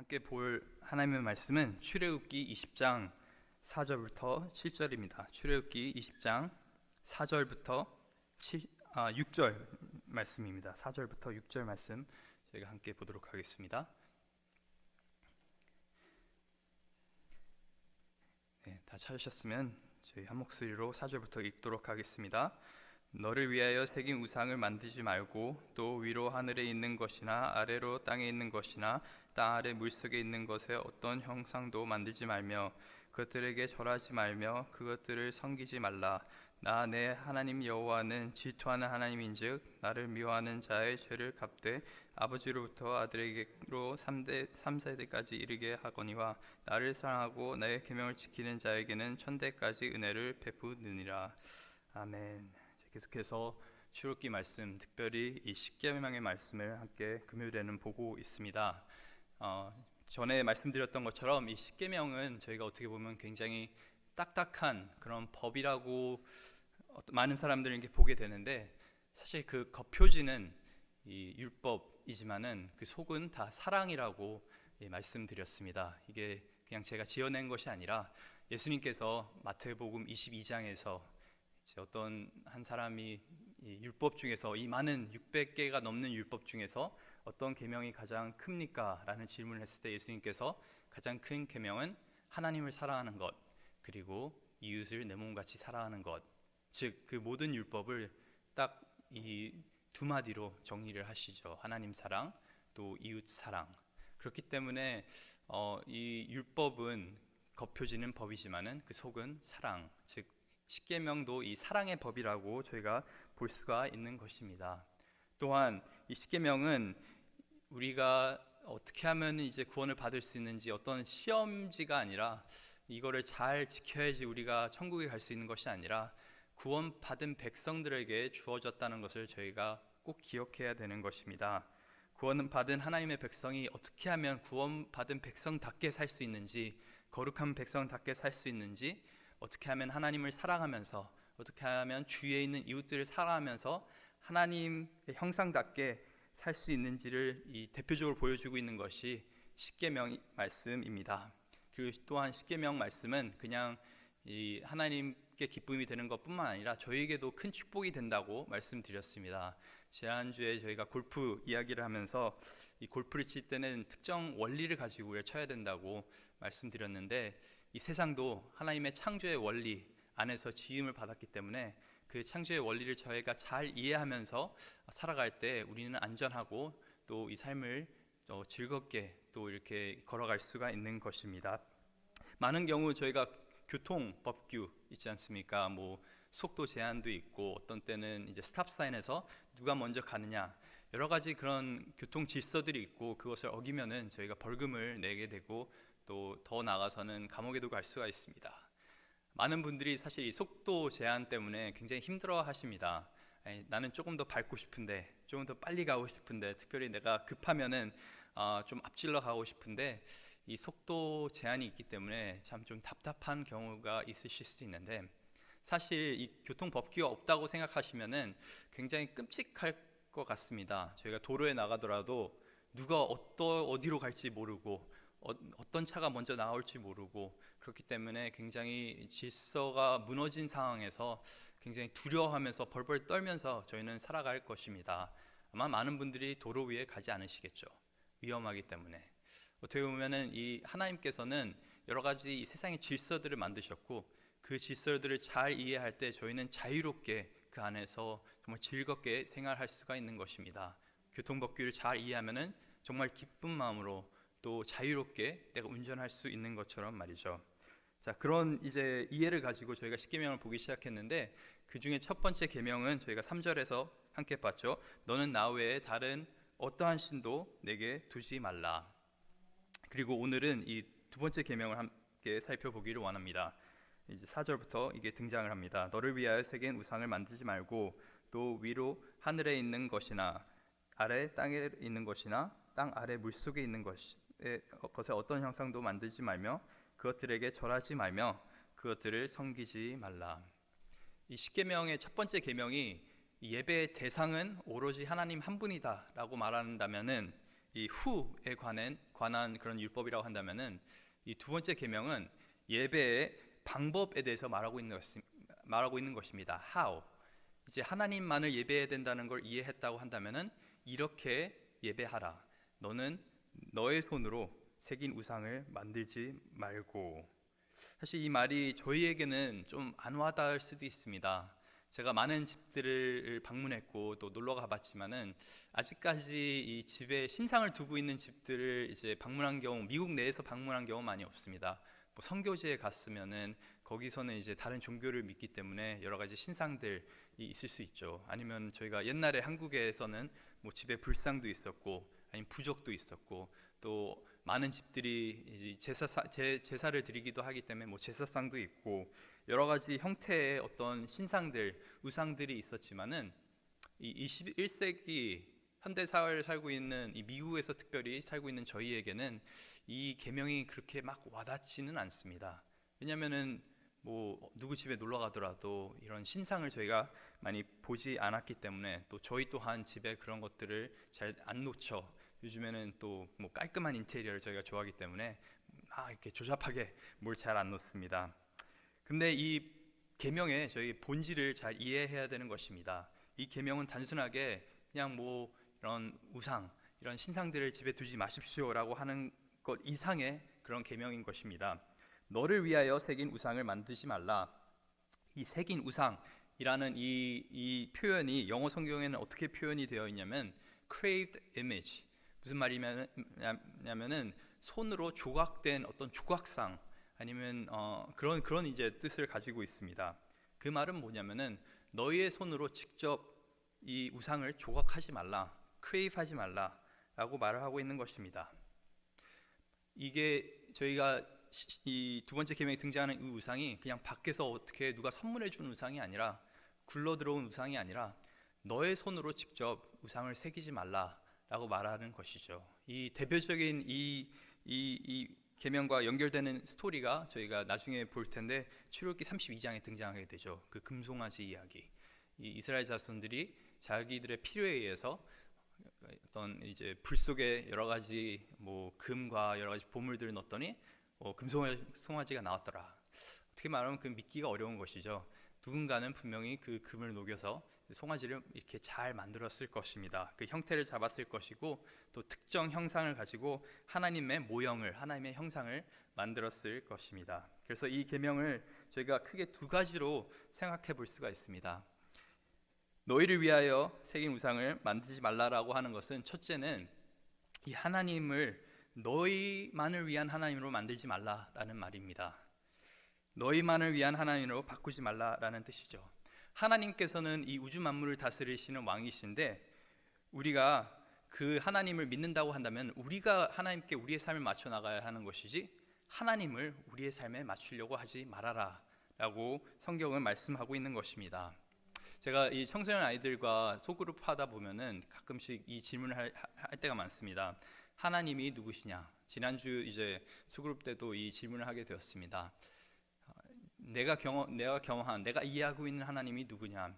함께 볼 하나님의 말씀은 출애굽기 20장 4절부터 7절입니다. 출애굽기 20장 4절부터 6절 말씀입니다. 4절부터 6절 말씀 저희가 함께 보도록 하겠습니다. 네, 다 찾으셨으면 저희 한 목소리로 4절부터 읽도록 하겠습니다. 너를 위하여 새긴 우상을 만들지 말고 또 위로 하늘에 있는 것이나 아래로 땅에 있는 것이나 땅 아래 물속에 있는 것에 어떤 형상도 만들지 말며 그것들에게 절하지 말며 그것들을 섬기지 말라. 나 내 하나님 여호와는 질투하는 하나님인즉 나를 미워하는 자의 죄를 갚되 아버지로부터 아들에게로 3세대까지 이르게 하거니와 나를 사랑하고 나의 계명을 지키는 자에게는 천대까지 은혜를 베푸느니라. 아멘. 계속해서 출애굽기 말씀, 특별히 이 십계명의 말씀을 함께 금요일에는 보고 있습니다. 전에 말씀드렸던 것처럼 이 십계명은 저희가 어떻게 보면 굉장히 딱딱한 그런 법이라고 많은 사람들이 이렇게 보게 되는데, 사실 그 겉표지는 이 율법이지만은 그 속은 다 사랑이라고 말씀드렸습니다. 이게 그냥 제가 지어낸 것이 아니라 예수님께서 마태복음 22장에서 어떤 한 사람이 이 율법 중에서 이 많은 600개가 넘는 율법 중에서 어떤 계명이 가장 큽니까? 라는 질문을 했을 때 예수님께서 가장 큰 계명은 하나님을 사랑하는 것, 그리고 이웃을 내 몸같이 사랑하는 것, 즉 그 모든 율법을 딱 이 두 마디로 정리를 하시죠. 하나님 사랑, 또 이웃 사랑. 그렇기 때문에 이 율법은 겉표지는 법이지만은 그 속은 사랑, 즉 십계명도 이 사랑의 법이라고 저희가 볼 수가 있는 것입니다. 또한 이 십계명은 우리가 어떻게 하면 이제 구원을 받을 수 있는지 어떤 시험지가 아니라, 이거를 잘 지켜야지 우리가 천국에 갈 수 있는 것이 아니라 구원받은 백성들에게 주어졌다는 것을 저희가 꼭 기억해야 되는 것입니다. 구원받은 하나님의 백성이 어떻게 하면 구원받은 백성답게 살 수 있는지, 거룩한 백성답게 살 수 있는지, 어떻게 하면 하나님을 사랑하면서, 어떻게 하면 주위에 있는 이웃들을 사랑하면서 하나님의 형상답게 살 수 있는지를 이 대표적으로 보여주고 있는 것이 십계명 말씀입니다. 그리고 또한 십계명 말씀은 그냥 이 하나님께 기쁨이 되는 것뿐만 아니라 저희에게도 큰 축복이 된다고 말씀드렸습니다. 지난주에 저희가 골프 이야기를 하면서 이 골프를 칠 때는 특정 원리를 가지고 우리가 쳐야 된다고 말씀드렸는데, 이 세상도 하나님의 창조의 원리 안에서 지음을 받았기 때문에 그 창조의 원리를 저희가 잘 이해하면서 살아갈 때 우리는 안전하고 또 이 삶을 즐겁게 또 이렇게 걸어갈 수가 있는 것입니다. 많은 경우 저희가 교통 법규 있지 않습니까? 뭐 속도 제한도 있고, 어떤 때는 이제 스탑 사인에서 누가 먼저 가느냐, 여러 가지 그런 교통 질서들이 있고, 그것을 어기면은 저희가 벌금을 내게 되고 또 더 나아가서는 감옥에도 갈 수가 있습니다. 많은 분들이 사실 이 속도 제한 때문에 굉장히 힘들어 하십니다. 나는 조금 더 밟고 싶은데, 조금 더 빨리 가고 싶은데, 특별히 내가 급하면은 좀 앞질러 가고 싶은데 이 속도 제한이 있기 때문에 참 좀 답답한 경우가 있으실 수 있는데, 사실 이 교통 법규가 없다고 생각하시면은 굉장히 끔찍할 것 같습니다. 저희가 도로에 나가더라도 누가 어디로 갈지 모르고 어떤 차가 먼저 나올지 모르고, 그렇기 때문에 굉장히 질서가 무너진 상황에서 굉장히 두려워하면서 벌벌 떨면서 저희는 살아갈 것입니다. 아마 많은 분들이 도로 위에 가지 않으시겠죠. 위험하기 때문에. 어떻게 보면은 이 하나님께서는 여러 가지 이 세상의 질서들을 만드셨고, 그 질서들을 잘 이해할 때 저희는 자유롭게 그 안에서 정말 즐겁게 생활할 수가 있는 것입니다. 교통법규를 잘 이해하면은 정말 기쁜 마음으로 또 자유롭게 내가 운전할 수 있는 것처럼 말이죠. 자, 그런 이제 이해를 가지고 저희가 십계명을 보기 시작했는데, 그 중에 첫 번째 계명은 저희가 3절에서 함께 봤죠. 너는 나 외에 다른 어떠한 신도 내게 두지 말라. 그리고 오늘은 이 두 번째 계명을 함께 살펴보기를 원합니다. 이제 4절부터 이게 등장을 합니다. 너를 위하여 새긴 우상을 만들지 말고 또 위로 하늘에 있는 것이나 아래 땅에 있는 것이나 땅 아래 물속에 있는 것에 어떤 형상도 만들지 말며 그것들에게 절하지 말며 그것들을 섬기지 말라. 이 십계명의 첫 번째 계명이 예배의 대상은 오로지 하나님 한 분이다라고 말한다면은 이 후에 관한 관한 그런 율법이라고 한다면은 이 두 번째 계명은 예배의 방법에 대해서 말하고 있는 것입니다. How. 이제 하나님만을 예배해야 된다는 걸 이해했다고 한다면은 이렇게 예배하라. 너는 너의 손으로 새긴 우상을 만들지 말고. 사실 이 말이 저희에게는 좀 안 와닿을 수도 있습니다. 제가 많은 집들을 방문했고 또 놀러 가봤지만은 아직까지 이 집에 신상을 두고 있는 집들을 이제 방문한 경우, 미국 내에서 방문한 경우 많이 없습니다. 뭐 선교지에 갔으면은 거기서는 이제 다른 종교를 믿기 때문에 여러 가지 신상들이 있을 수 있죠. 아니면 저희가 옛날에 한국에서는 뭐 집에 불상도 있었고, 아니면 부적도 있었고, 또 많은 집들이 이제 제사를 드리기도 하기 때문에 뭐 제사상도 있고 여러 가지 형태의 어떤 신상들, 우상들이 있었지만은 이 21세기 현대 사회를 살고 있는 이 미국에서 특별히 살고 있는 저희에게는 이 계명이 그렇게 막 와닿지는 않습니다. 왜냐하면은 뭐 누구 집에 놀러 가더라도 이런 신상을 저희가 많이 보지 않았기 때문에, 또 저희 또한 집에 그런 것들을 잘 안 놓쳐. 요즘에는 또 뭐 깔끔한 인테리어를 저희가 좋아하기 때문에 이렇게 조잡하게 뭘 잘 안 놓습니다. 근데 이 계명의 저희 본질을 잘 이해해야 되는 것입니다. 이 계명은 단순하게 그냥 뭐 이런 우상, 이런 신상들을 집에 두지 마십시오라고 하는 것 이상의 그런 계명인 것입니다. 너를 위하여 새긴 우상을 만드지 말라. 이 새긴 우상이라는 이 표현이 영어 성경에는 어떻게 표현이 되어 있냐면 craved image. 무슨 말이냐면은 손으로 조각된 어떤 조각상, 아니면 그런 이제 뜻을 가지고 있습니다. 그 말은 뭐냐면은 너희의 손으로 직접 이 우상을 조각하지 말라, 크레이브하지 말라라고 말을 하고 있는 것입니다. 이게 저희가 이 두 번째 계명에 등장하는 이 우상이 그냥 밖에서 어떻게 누가 선물해 준 우상이 아니라, 굴러 들어온 우상이 아니라 너의 손으로 직접 우상을 새기지 말라라고 말하는 것이죠. 이 대표적인 이 계명과 연결되는 스토리가 저희가 나중에 볼 텐데 출애굽기 32장에 등장하게 되죠. 그 금송아지 이야기. 이 이스라엘 자손들이 자기들의 필요에 의해서 어떤 이제 불 속에 여러 가지 뭐 금과 여러 가지 보물들을 넣었더니 금송아지가 나왔더라. 어떻게 말하면 그 믿기가 어려운 것이죠. 누군가는 분명히 그 금을 녹여서 송아지를 이렇게 잘 만들었을 것입니다. 그 형태를 잡았을 것이고, 또 특정 형상을 가지고 하나님의 모형을, 하나님의 형상을 만들었을 것입니다. 그래서 이 계명을 저희가 크게 두 가지로 생각해 볼 수가 있습니다. 너희를 위하여 새긴 우상을 만들지 말라라고 하는 것은, 첫째는 이 하나님을 너희만을 위한 하나님으로 만들지 말라라는 말입니다. 너희만을 위한 하나님으로 바꾸지 말라라는 뜻이죠. 하나님께서는 이 우주 만물을 다스리시는 왕이신데, 우리가 그 하나님을 믿는다고 한다면 우리가 하나님께 우리의 삶을 맞춰 나가야 하는 것이지, 하나님을 우리의 삶에 맞추려고 하지 말아라 라고 성경은 말씀하고 있는 것입니다. 제가 이 청소년 아이들과 소그룹 하다 보면은 가끔씩 이 질문을 할 때가 많습니다. 하나님이 누구시냐? 지난주 이제 소그룹 때도 이 질문을 하게 되었습니다. 내가 경험한, 내가 이해하고 있는 하나님이 누구냐?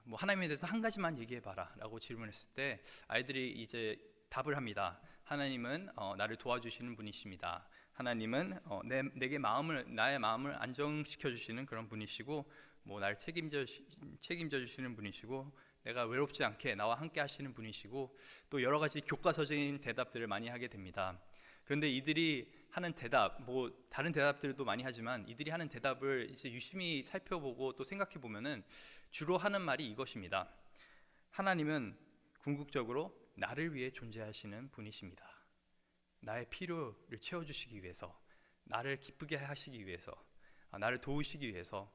뭐 하나님에 대해서 한 가지만 얘기해봐라 라고 질문했을 때 아이들이 이제 답을 합니다. 하나님은 나를 도와주시는 분이십니다. 하나님은 나의 마음을 안정시켜 주시는 그런 분이시고, 뭐 나를 책임져 주시는 분이시고, 내가 외롭지 않게 나와 함께 하시는 분이시고, 또 여러 가지 교과서적인 대답들을 많이 하게 됩니다. 그런데 이들이 하는 대답, 뭐 다른 대답들도 많이 하지만 이들이 하는 대답을 이제 유심히 살펴보고 또 생각해 보면은 주로 하는 말이 이것입니다. 하나님은 궁극적으로 나를 위해 존재하시는 분이십니다. 나의 필요를 채워주시기 위해서, 나를 기쁘게 하시기 위해서, 나를 도우시기 위해서.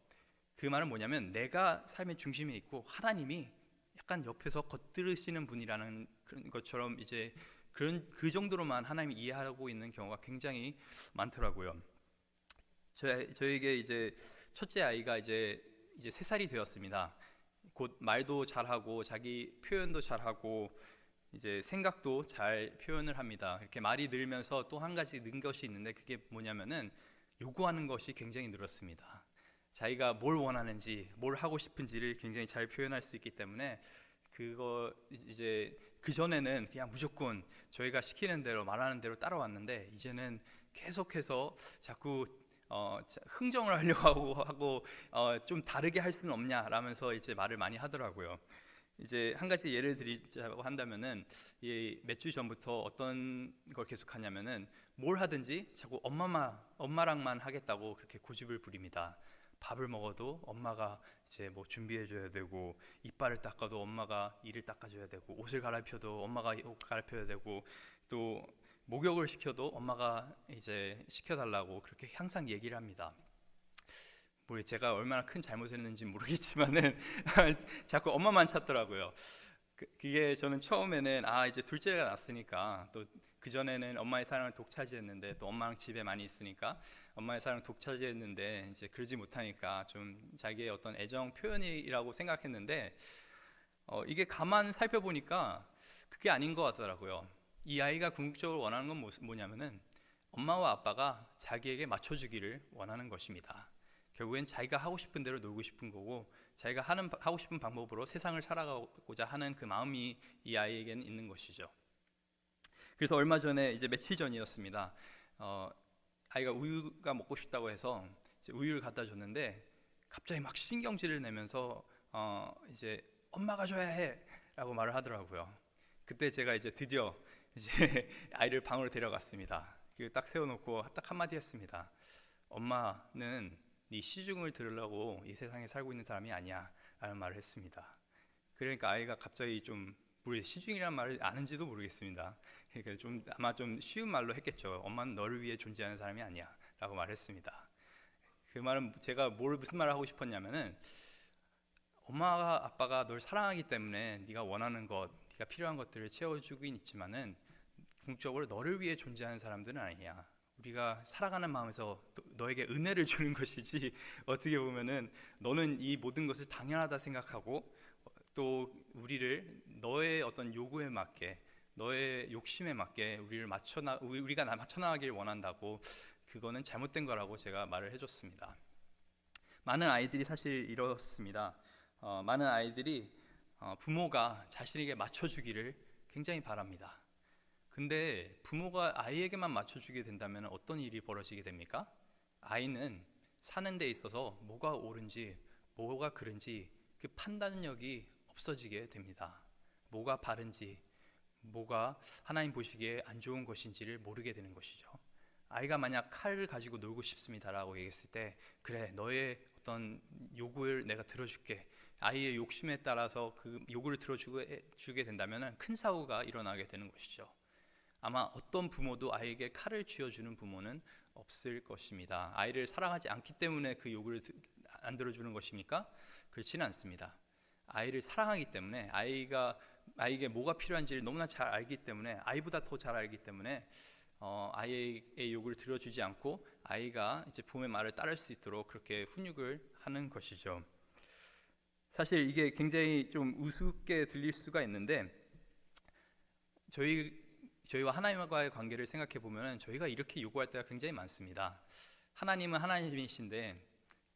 그 말은 뭐냐면 내가 삶의 중심에 있고 하나님이 약간 옆에서 겉들으시는 분이라는 그런 것처럼, 이제 그 정도로만 하나님이 이해하고 있는 경우가 굉장히 많더라고요. 저에게 이제 첫째 아이가 이제 3살이 되었습니다. 곧 말도 잘하고 자기 표현도 잘하고 이제 생각도 잘 표현을 합니다. 이렇게 말이 늘면서 또 한 가지 는 것이 있는데, 그게 뭐냐면은 요구하는 것이 굉장히 늘었습니다. 자기가 뭘 원하는지, 뭘 하고 싶은지를 굉장히 잘 표현할 수 있기 때문에 그거 이제 그전에는 그냥 무조건 저희가 시키는 대로 말하는 대로 따라왔는데 이제는 계속해서 자꾸 흥정을 하려고 하고 좀 다르게 할 수는 없냐라면서 이제 말을 많이 하더라고요. 이제 한 가지 예를 드리자고 한다면은 몇 주 전부터 어떤 걸 계속하냐면은 뭘 하든지 자꾸 엄마랑만 하겠다고 그렇게 고집을 부립니다. 밥을 먹어도 엄마가 이제 뭐 준비해줘야 되고, 이빨을 닦아도 엄마가 이를 닦아줘야 되고, 옷을 갈아입혀도 엄마가 옷 갈아입혀야 되고, 또 목욕을 시켜도 엄마가 이제 시켜달라고 그렇게 항상 얘기를 합니다. 뭐 제가 얼마나 큰 잘못을 했는지 모르겠지만은 자꾸 엄마만 찾더라고요. 그게 저는 처음에는 이제 둘째가 났으니까, 또 그전에는 엄마의 사랑을 독차지했는데, 또 엄마랑 집에 많이 있으니까 엄마의 사랑을 독차지했는데 이제 그러지 못하니까 좀 자기의 어떤 애정 표현이라고 생각했는데, 이게 가만 살펴보니까 그게 아닌 것 같더라고요. 이 아이가 궁극적으로 원하는 건 뭐냐면은 엄마와 아빠가 자기에게 맞춰주기를 원하는 것입니다. 결국엔 자기가 하고 싶은 대로 놀고 싶은 거고, 자기가 하고 싶은 방법으로 세상을 살아가고자 하는 그 마음이 이 아이에게는 있는 것이죠. 그래서 얼마 전에, 이제 며칠 전이었습니다. 아이가 우유가 먹고 싶다고 해서 이제 우유를 갖다 줬는데 갑자기 막 신경질을 내면서 이제 엄마가 줘야 해라고 말을 하더라고요. 그때 제가 이제 드디어 이제 아이를 방으로 데려갔습니다. 그리고 딱 세워놓고 딱 한마디 했습니다. 엄마는 네 시중을 들으려고 이 세상에 살고 있는 사람이 아니야 라는 말을 했습니다. 그러니까 아이가 갑자기 좀 시중이라는 말을 아는지도 모르겠습니다. 그러니까 아마 좀 쉬운 말로 했겠죠. 엄마는 너를 위해 존재하는 사람이 아니야 라고 말했습니다. 그 말은 제가 무슨 말을 하고 싶었냐면은, 엄마가 아빠가 널 사랑하기 때문에 네가 원하는 것, 네가 필요한 것들을 채워주긴 있지만은 궁극적으로 너를 위해 존재하는 사람들은 아니야. 우리가 살아가는 마음에서 너에게 은혜를 주는 것이지, 어떻게 보면은 너는 이 모든 것을 당연하다 생각하고, 또 우리를 너의 어떤 요구에 맞게, 너의 욕심에 맞게 우리가 맞춰나가길 원한다고, 그거는 잘못된 거라고 제가 말을 해줬습니다. 많은 아이들이 사실 이렇습니다. 많은 아이들이 부모가 자신에게 맞춰주기를 굉장히 바랍니다. 근데 부모가 아이에게만 맞춰주게 된다면 어떤 일이 벌어지게 됩니까? 아이는 사는 데 있어서 뭐가 옳은지 뭐가 그른지 그 판단력이 없어지게 됩니다. 뭐가 바른지, 뭐가 하나님 보시기에 안 좋은 것인지를 모르게 되는 것이죠. 아이가 만약 칼을 가지고 놀고 싶습니다라고 얘기했을 때, 그래, 너의 어떤 요구를 내가 들어줄게, 아이의 욕심에 따라서 그 요구를 들어주게 된다면 큰 사고가 일어나게 되는 것이죠. 아마 어떤 부모도 아이에게 칼을 쥐어주는 부모는 없을 것입니다. 아이를 사랑하지 않기 때문에 그 요구를 안 들어주는 것입니까? 그렇지는 않습니다. 아이를 사랑하기 때문에, 아이에게 뭐가 필요한지를 너무나 잘 알기 때문에, 아이보다 더 잘 알기 때문에 아이의 요구를 들어주지 않고 아이가 이제 부모의 말을 따를 수 있도록 그렇게 훈육을 하는 것이죠. 사실 이게 굉장히 좀 우습게 들릴 수가 있는데, 저희와 하나님과의 관계를 생각해 보면 저희가 이렇게 요구할 때가 굉장히 많습니다. 하나님은 하나님이신데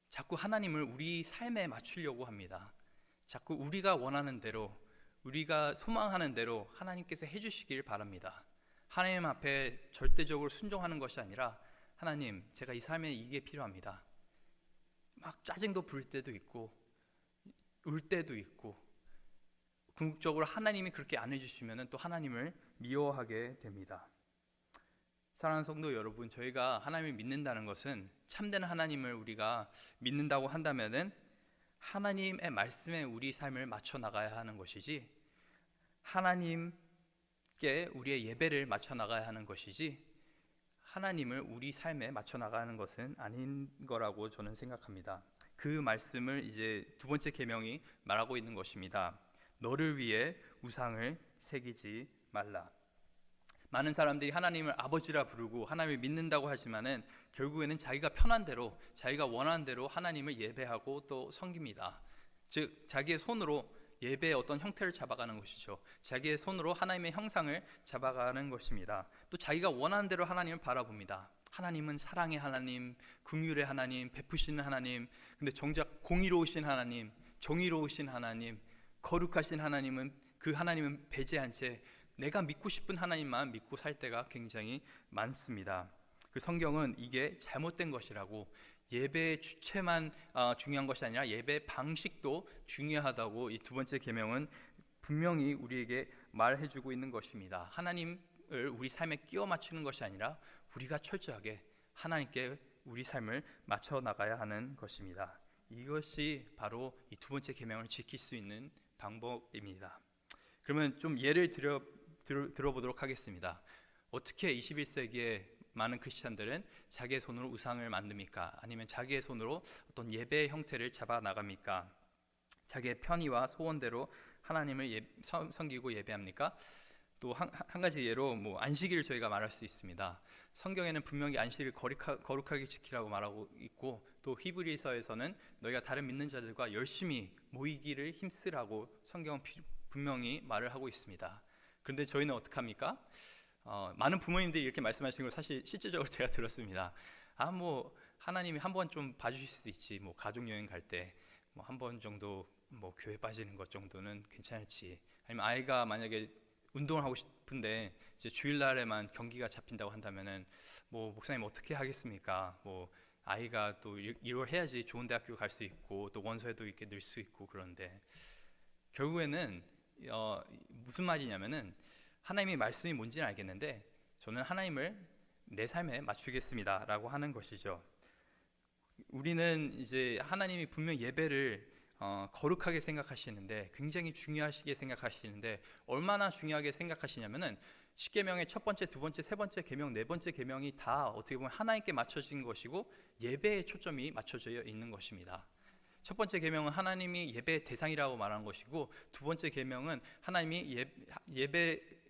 자꾸 하나님을 우리 삶에 맞추려고 합니다. 자꾸 우리가 원하는 대로, 우리가 소망하는 대로 하나님께서 해주시길 바랍니다. 하나님 앞에 절대적으로 순종하는 것이 아니라, 하나님, 제가 이 삶에 이게 필요합니다. 막 짜증도 부릴 때도 있고 울 때도 있고, 궁극적으로 하나님이 그렇게 안 해주시면 또 하나님을 미워하게 됩니다. 사랑하는 성도 여러분, 저희가 하나님을 믿는다는 것은, 참된 하나님을 우리가 믿는다고 한다면은 하나님의 말씀에 우리 삶을 맞춰 나가야 하는 것이지, 하나님께 우리의 예배를 맞춰 나가야 하는 것이지, 하나님을 우리 삶에 맞춰 나가는 것은 아닌 거라고 저는 생각합니다. 그 말씀을 이제 두 번째 계명이 말하고 있는 것입니다. 너를 위해 우상을 새기지 말라. 많은 사람들이 하나님을 아버지라 부르고 하나님을 믿는다고 하지만은 결국에는 자기가 편한 대로, 자기가 원하는 대로 하나님을 예배하고 또 섬깁니다. 즉 자기의 손으로 예배의 어떤 형태를 잡아가는 것이죠. 자기의 손으로 하나님의 형상을 잡아가는 것입니다. 또 자기가 원하는 대로 하나님을 바라봅니다. 하나님은 사랑의 하나님, 긍휼의 하나님, 베푸시는 하나님. 근데 정작 공의로우신 하나님, 정의로우신 하나님, 거룩하신 하나님은 그 하나님은 배제한 채 내가 믿고 싶은 하나님만 믿고 살 때가 굉장히 많습니다. 그 성경은 이게 잘못된 것이라고, 예배의 주체만 중요한 것이 아니라 예배 방식도 중요하다고 이 두 번째 계명은 분명히 우리에게 말해주고 있는 것입니다. 하나님을 우리 삶에 끼워 맞추는 것이 아니라 우리가 철저하게 하나님께 우리 삶을 맞춰 나가야 하는 것입니다. 이것이 바로 이 두 번째 계명을 지킬 수 있는 방법입니다. 그러면 좀 예를 들어보도록 하겠습니다. 어떻게 21세기에 많은 크리스찬들은 자기의 손으로 우상을 만듭니까? 아니면 자기의 손으로 어떤 예배의 형태를 잡아 나갑니까? 자기의 편의와 소원대로 하나님을 섬기고 예배합니까? 또 한 가지 예로 안식일을 저희가 말할 수 있습니다. 성경에는 분명히 안식일을 거룩하게 지키라고 말하고 있고, 또 히브리서에서는 너희가 다른 믿는 자들과 열심히 모이기를 힘쓰라고 성경은 분명히 말을 하고 있습니다. 그런데 저희는 어떻게 합니까? 많은 부모님들이 이렇게 말씀하시는 걸 사실 실제적으로 제가 들었습니다. 하나님이 한 번 좀 봐주실 수 있지, 가족 여행 갈 때 한 번 정도 교회 빠지는 것 정도는 괜찮을지, 아니면 아이가 만약에 운동을 하고 싶은데 이제 주일날에만 경기가 잡힌다고 한다면은 목사님 어떻게 하겠습니까? 아이가 또 이걸 해야지 좋은 대학교 갈 수 있고 또 원서에도 이렇게 늘 수 있고. 그런데 결국에는 무슨 말이냐면은, 하나님의 말씀이 뭔지는 알겠는데 저는 하나님을 내 삶에 맞추겠습니다 라고 하는 것이죠. 우리는 이제 하나님이 분명 예배를 거룩하게 생각하시는데, 굉장히 중요하시게 생각하시는데, 얼마나 중요하게 생각하시냐면은 10계명의 첫 번째, 두 번째, 세 번째 계명, 네 번째 계명이 다 어떻게 보면 하나님께 맞춰진 것이고 예배에 초점이 맞춰져 있는 것입니다. 첫 번째 계명은 하나님이 예배의 대상이라고 말하는 것이고, 두 번째 계명은 하나님이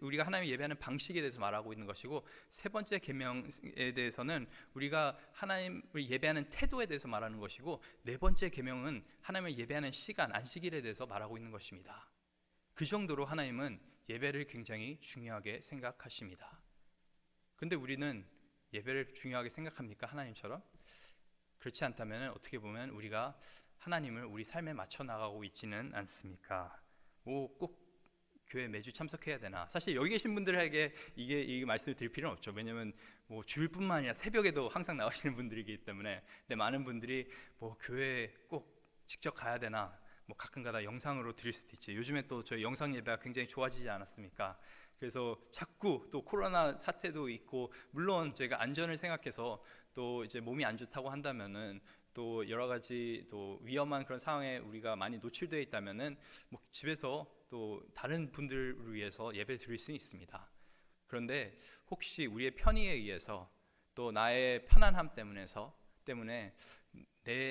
우리가 하나님을 예배하는 방식에 대해서 말하고 있는 것이고, 세 번째 계명에 대해서는 우리가 하나님을 예배하는 태도에 대해서 말하는 것이고, 네 번째 계명은 하나님을 예배하는 시간, 안식일에 대해서 말하고 있는 것입니다. 그 정도로 하나님은 예배를 굉장히 중요하게 생각하십니다. 그런데 우리는 예배를 중요하게 생각합니까? 하나님처럼? 그렇지 않다면 어떻게 보면 우리가 하나님을 우리 삶에 맞춰 나가고 있지는 않습니까? 꼭 교회 매주 참석해야 되나? 사실 여기 계신 분들에게 이 말씀을 드릴 필요는 없죠. 왜냐하면 주일뿐만 아니라 새벽에도 항상 나오시는 분들이기 때문에. 근데 많은 분들이 교회 꼭 직접 가야 되나? 가끔가다 영상으로 드릴 수도 있죠. 요즘에 또 저희 영상 예배가 굉장히 좋아지지 않았습니까? 그래서 자꾸 또 코로나 사태도 있고, 물론 저희가 안전을 생각해서 또 이제 몸이 안 좋다고 한다면은 또 여러 가지 또 위험한 그런 상황에 우리가 많이 노출되어 있다면은 집에서 또 다른 분들을 위해서 예배 드릴 수 있습니다. 그런데 혹시 우리의 편의에 의해서 또 나의 편안함 때문에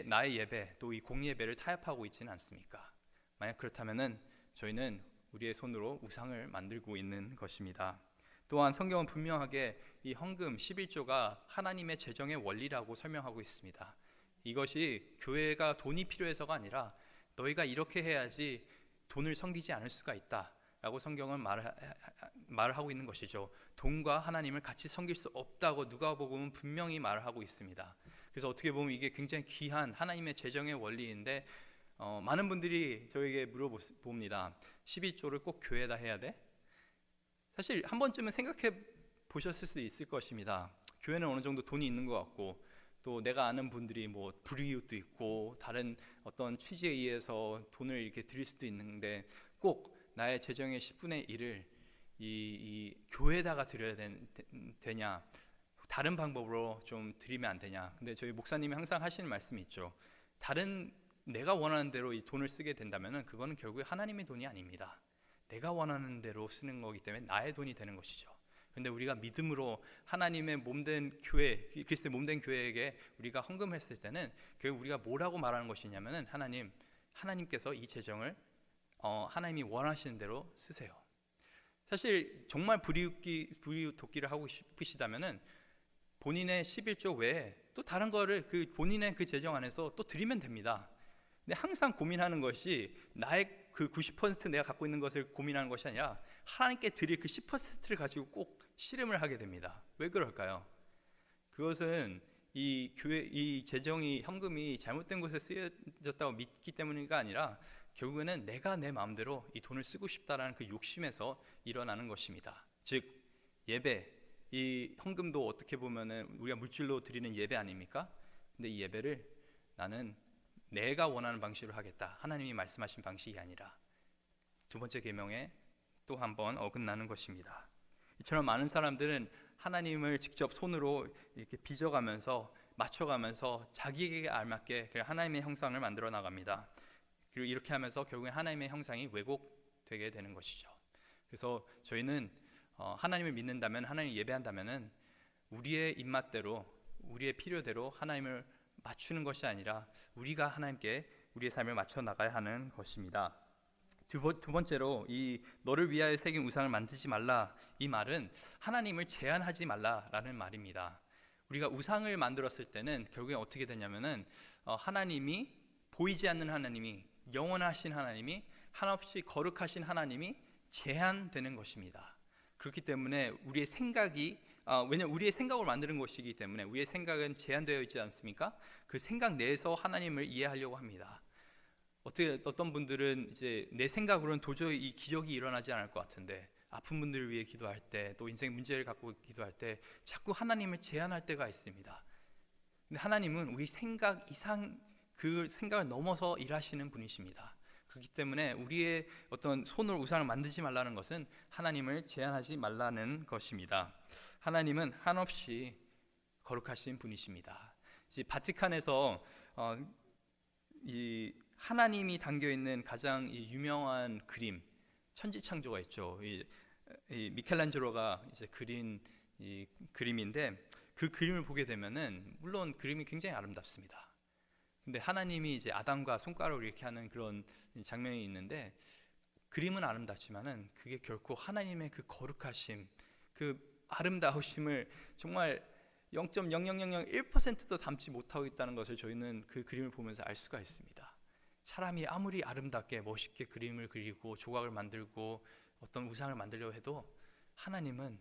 나의 예배, 또 이 공예배를 타협하고 있지는 않습니까? 만약 그렇다면은 저희는 우리의 손으로 우상을 만들고 있는 것입니다. 또한 성경은 분명하게 이 헌금 11조가 하나님의 재정의 원리라고 설명하고 있습니다. 이것이 교회가 돈이 필요해서가 아니라 너희가 이렇게 해야지 돈을 섬기지 않을 수가 있다라고 성경은 말을 하고 있는 것이죠. 돈과 하나님을 같이 섬길 수 없다고 누가복음은 분명히 말을 하고 있습니다. 그래서 어떻게 보면 이게 굉장히 귀한 하나님의 재정의 원리인데, 많은 분들이 저에게 물어봅니다. 12조를 꼭 교회에다 해야 돼? 사실 한 번쯤은 생각해 보셨을 수 있을 것입니다. 교회는 어느 정도 돈이 있는 것 같고, 또 내가 아는 분들이 불이웃도 있고 다른 어떤 취지에 의해서 돈을 이렇게 드릴 수도 있는데, 꼭 나의 재정의 10분의 1을 이 교회에다가 드려야 되냐, 다른 방법으로 좀 드리면 안 되냐. 근데 저희 목사님이 항상 하시는 말씀이 있죠. 내가 원하는 대로 이 돈을 쓰게 된다면 그거는 결국에 하나님의 돈이 아닙니다. 내가 원하는 대로 쓰는 거기 때문에 나의 돈이 되는 것이죠. 그런데 우리가 믿음으로 하나님의 몸된 교회, 그리스도의 몸된 교회에게 우리가 헌금했을 때는 우리가 뭐라고 말하는 것이냐면은, 하나님께서 이 재정을 하나님이 원하시는 대로 쓰세요. 사실 정말 불이웃 돕기를 하고 싶으시다면은 본인의 11조 외에 또 다른 거를 본인의 그 재정 안에서 또 드리면 됩니다. 근데 항상 고민하는 것이 나의 그 90% 내가 갖고 있는 것을 고민하는 것이 아니라 하나님께 드릴 그 10%를 가지고 꼭 씨름을 하게 됩니다. 왜 그럴까요? 그것은 이 재정이, 현금이 잘못된 곳에 쓰여졌다고 믿기 때문이가 아니라 결국에는 내가 내 마음대로 이 돈을 쓰고 싶다라는 그 욕심에서 일어나는 것입니다. 즉 예배, 이 헌금도 어떻게 보면은 우리가 물질로 드리는 예배 아닙니까? 근데 이 예배를 나는 내가 원하는 방식으로 하겠다, 하나님이 말씀하신 방식이 아니라, 두 번째 계명에 또 한 번 어긋나는 것입니다. 이처럼 많은 사람들은 하나님을 직접 손으로 이렇게 빚어가면서 맞춰가면서 자기에게 알맞게 하나님의 형상을 만들어 나갑니다. 그리고 이렇게 하면서 결국엔 하나님의 형상이 왜곡되게 되는 것이죠. 그래서 저희는 하나님을 믿는다면, 하나님을 예배한다면은 우리의 입맛대로, 우리의 필요대로 하나님을 맞추는 것이 아니라 우리가 하나님께 우리의 삶을 맞춰 나가야 하는 것입니다. 두 번째로, 이 너를 위하여 새긴 우상을 만들지 말라, 이 말은 하나님을 제한하지 말라라는 말입니다. 우리가 우상을 만들었을 때는 결국에 어떻게 되냐면은 하나님이, 보이지 않는 하나님이, 영원하신 하나님이, 한없이 거룩하신 하나님이 제한되는 것입니다. 그렇기 때문에 우리의 생각이, 왜냐하면 우리의 생각으로 만드는 것이기 때문에 우리의 생각은 제한되어 있지 않습니까? 그 생각 내에서 하나님을 이해하려고 합니다. 어떤 분들은 이제 내 생각으로는 도저히 이 기적이 일어나지 않을 것 같은데, 아픈 분들을 위해 기도할 때, 또 인생 문제를 갖고 기도할 때 자꾸 하나님을 제한할 때가 있습니다. 근데 하나님은 우리 생각 이상, 그 생각을 넘어서 일하시는 분이십니다. 그렇기 때문에 우리의 어떤 손으로 우상을 만들지 말라는 것은 하나님을 제한하지 말라는 것입니다. 하나님은 한없이 거룩하신 분이십니다. 이제 바티칸에서 이 하나님이 담겨 있는 가장 유명한 그림, 천지창조가 있죠. 이 미켈란젤로가 이제 그린 이 그림인데, 그 그림을 보게 되면은 물론 그림이 굉장히 아름답습니다. 근데 하나님이 이제 아담과 손가락으로 이렇게 하는 그런 장면이 있는데, 그림은 아름답지만은 그게 결코 하나님의 그 거룩하심, 그 아름다우심을 정말 0.0001%도 담지 못하고 있다는 것을 저희는 그 그림을 보면서 알 수가 있습니다. 사람이 아무리 아름답게 멋있게 그림을 그리고 조각을 만들고 어떤 우상을 만들려고 해도 하나님은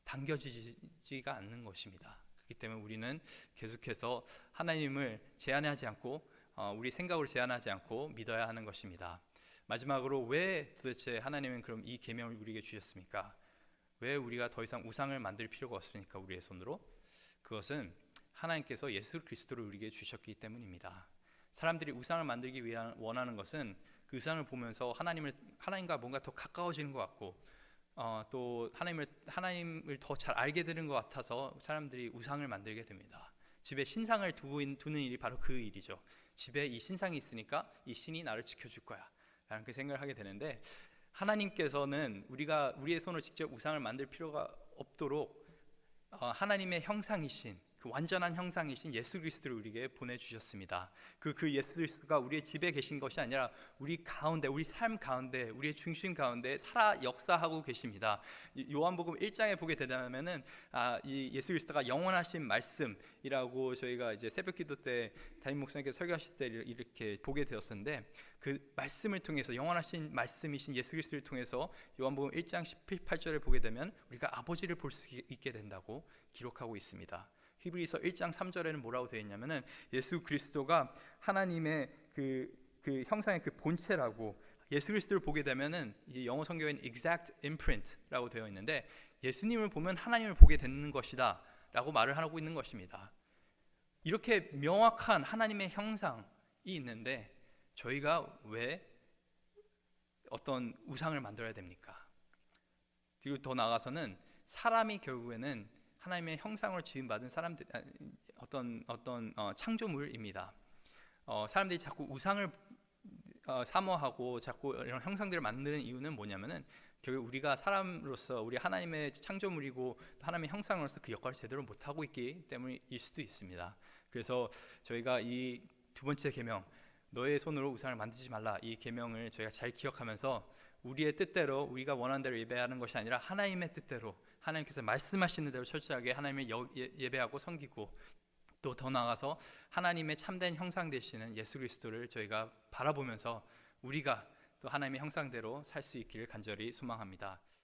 당겨지지가 않는 것입니다. 그렇기 때문에 우리는 계속해서 하나님을 제한하지 않고, 우리 생각으로 제한하지 않고 믿어야 하는 것입니다. 마지막으로, 왜 도대체 하나님은 그럼 이 계명을 우리에게 주셨습니까? 왜 우리가 더 이상 우상을 만들 필요가 없으니까 우리의 손으로? 그것은 하나님께서 예수 그리스도를 우리에게 주셨기 때문입니다. 사람들이 우상을 만들기 위한 원하는 것은 그 우상을 보면서 하나님과 뭔가 더 가까워지는 것 같고, 또 하나님을 더 잘 알게 되는 것 같아서 사람들이 우상을 만들게 됩니다. 집에 신상을 두는 일이 바로 그 일이죠. 집에 이 신상이 있으니까 이 신이 나를 지켜줄 거야 라는 그 생각을 하게 되는데, 하나님께서는 우리가 우리의 손으로 직접 우상을 만들 필요가 없도록 하나님의 형상이신, 그 완전한 형상이신 예수 그리스도를 우리에게 보내주셨습니다. 그 예수 그리스도가 우리의 집에 계신 것이 아니라 우리 가운데, 우리 삶 가운데, 우리의 중심 가운데 살아 역사하고 계십니다. 요한복음 1장에 보게 되면은 이 예수 그리스도가 영원하신 말씀이라고 저희가 이제 새벽기도 때 담임 목사님께서 설교하실 때 이렇게 보게 되었는데, 그 말씀을 통해서, 영원하신 말씀이신 예수 그리스도를 통해서 요한복음 1장 18절을 보게 되면 우리가 아버지를 볼 수 있게 된다고 기록하고 있습니다. 히브리서 1장 3절에는 뭐라고 되어 있냐면은 예수 그리스도가 하나님의 그 형상의 그 본체라고, 예수 그리스도를 보게 되면은 이 영어 성경에는 exact imprint라고 되어 있는데, 예수님을 보면 하나님을 보게 되는 것이다라고 말을 하고 있는 것입니다. 이렇게 명확한 하나님의 형상이 있는데 저희가 왜 어떤 우상을 만들어야 됩니까? 그리고 더 나아가서는 사람이 결국에는 하나님의 형상으로 지음받은 사람들, 어떤 창조물입니다. 사람들이 자꾸 우상을 사모하고 자꾸 이런 형상들을 만드는 이유는 뭐냐면은, 결국 우리가 사람으로서 우리 하나님의 창조물이고 또 하나님의 형상으로서 그 역할을 제대로 못하고 있기 때문일 수도 있습니다. 그래서 저희가 이 두 번째 계명, 너의 손으로 우상을 만들지 말라, 이 계명을 저희가 잘 기억하면서 우리의 뜻대로, 우리가 원하는 대로 예배하는 것이 아니라 하나님의 뜻대로, 하나님께서 말씀하시는 대로 철저하게 하나님을 예배하고 섬기고, 또 더 나아가서 하나님의 참된 형상 되시는 예수 그리스도를 저희가 바라보면서 우리가 또 하나님의 형상대로 살 수 있기를 간절히 소망합니다.